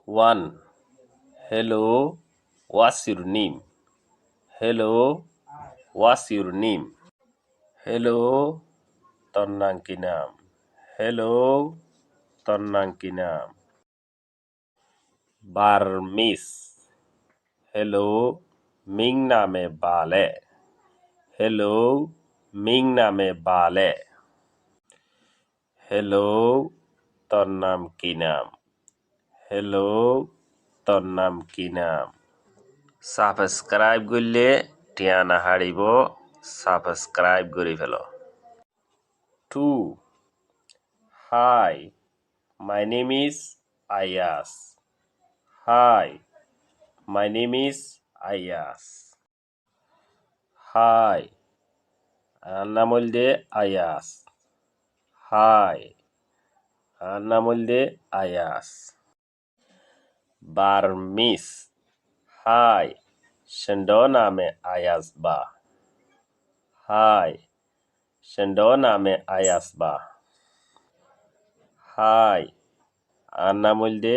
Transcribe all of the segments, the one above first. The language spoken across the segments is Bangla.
1. Hello, what's your name? Hello, what's your name? Hello, tonang kinam. Hello, tonang kinam. Burmese. Hello, Ming name Bale. Hello, Ming name Bale. Hello, tonam kinam. Hello, tonam kinam. Subscribe করলে টিয়ানা হারিব সাবস্ক্রাইব করে ফেলো 2 Hi, my name is Ayas. Hi, my name is Ayas. Hi, নাম হইলে Ayas. Hi, নাম হইলে Ayas. Burmese. Hi, Shendo name Ayas ba. Hi, Shendo name Ayas ba. Hi, নাম হইলে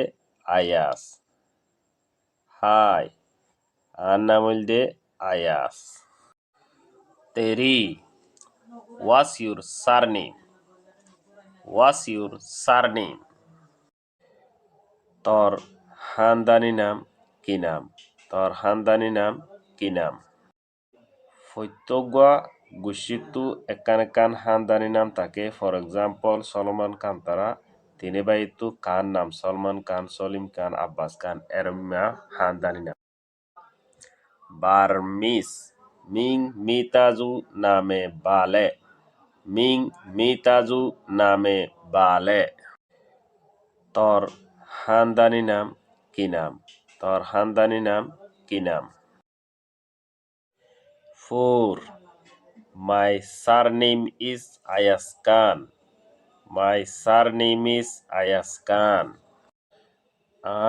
Ayas. Hi, নাম হইলে Ayas. 3 What's your surname? What's your surname? তোর খানদানি নাম কি নাম? তোর খানদানি নাম কি নাম? প্রত্যেক গোষ্ঠীতো একান একান খানদানি নাম থাকে। ফর এক্সাম্পল সলমান খান তারা তিনি বাইতো খান নাম সলমান খান, সলিম খান, আব্বাস খান এরমা খানদানি নাম। বার্মিস মিং মিতাজু নামে বালে। মিং মিতাজু নামে বালে। তোর খানদানি নাম কি নাম? তোর খানদানি নাম কি নাম? 4 My surname is Ayas Khan. My surname is Ayas Khan.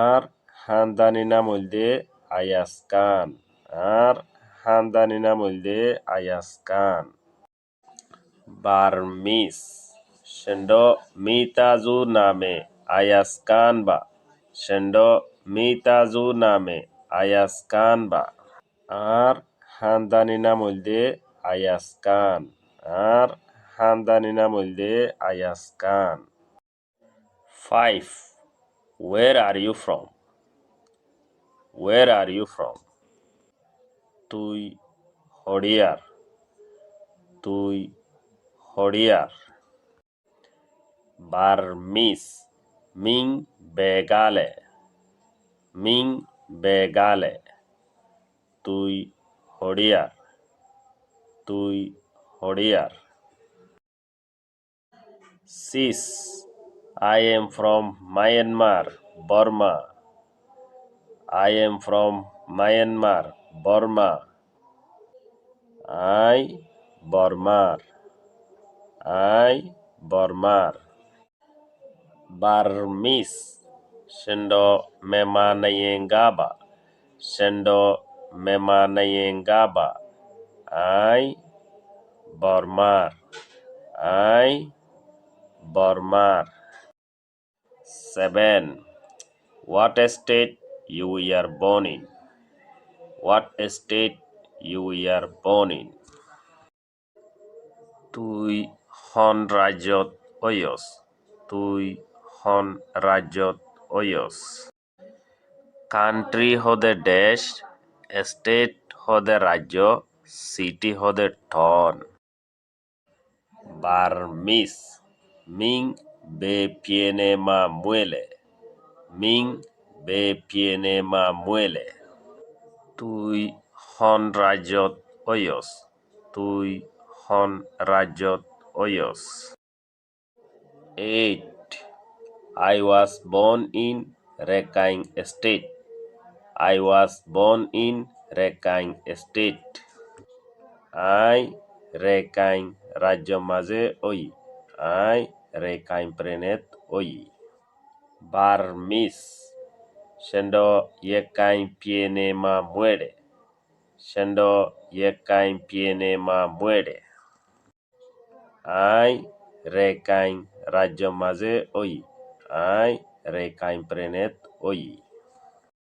আর খানদানি নাম হইলে আয়াস খান। আর খানদানি নাম হইলে আয়াস খান। বার্মিস Shendo মিতাজু নামে আয়াস খান বা। Shendo মিতাজু নামে আয়াস খান বা। আর খানদানি নাম হইলে আয়াস খান। আর খানদানি নাম হইলে আয়াস খান। 5 Where are you from? Where are you from? তুই হরিয়ার। তুই হরিয়ার। বার্মিস মিং বেগালে। মিং বেগালে। তুই হরিয়ার। তুই হরিয়ার। 6 I am from Myanmar, Burma. I am from Myanmar, Burma. I Burmar. I Burmar. Burmese Shendo memanayengaba. Shendo memanayengaba. I Burmar. I Burmar. 7 What state you were born in? What state you were born in? তুই হন রাজ্যত অয়স। তুই হন রাজ্যত অয়স। কান্ট্রি হদে দেশ, স্টেট হদে রাজ্য, সিটি হদে টন। বার্মিস মিং বে পিয়েনে মা মুয়েলে। মিং বে পিয়েনে মা মুয়েলে। তুই হন রাজ্যত অয়স। তুই হন রাজ্যত অয়স। 8 I was born in Rakhine State. I was born in Rakhine State. I Rakhine রাজ্য মাঝে ওই। I Rakhine প্রেনেত ওই। Burmese Shendo Yekain Piene ma muere. Shendo Yekain Piene ma muere. I Rakhine রাজ্য মাঝে ওই। I Rakhine প্রেনেত ওই।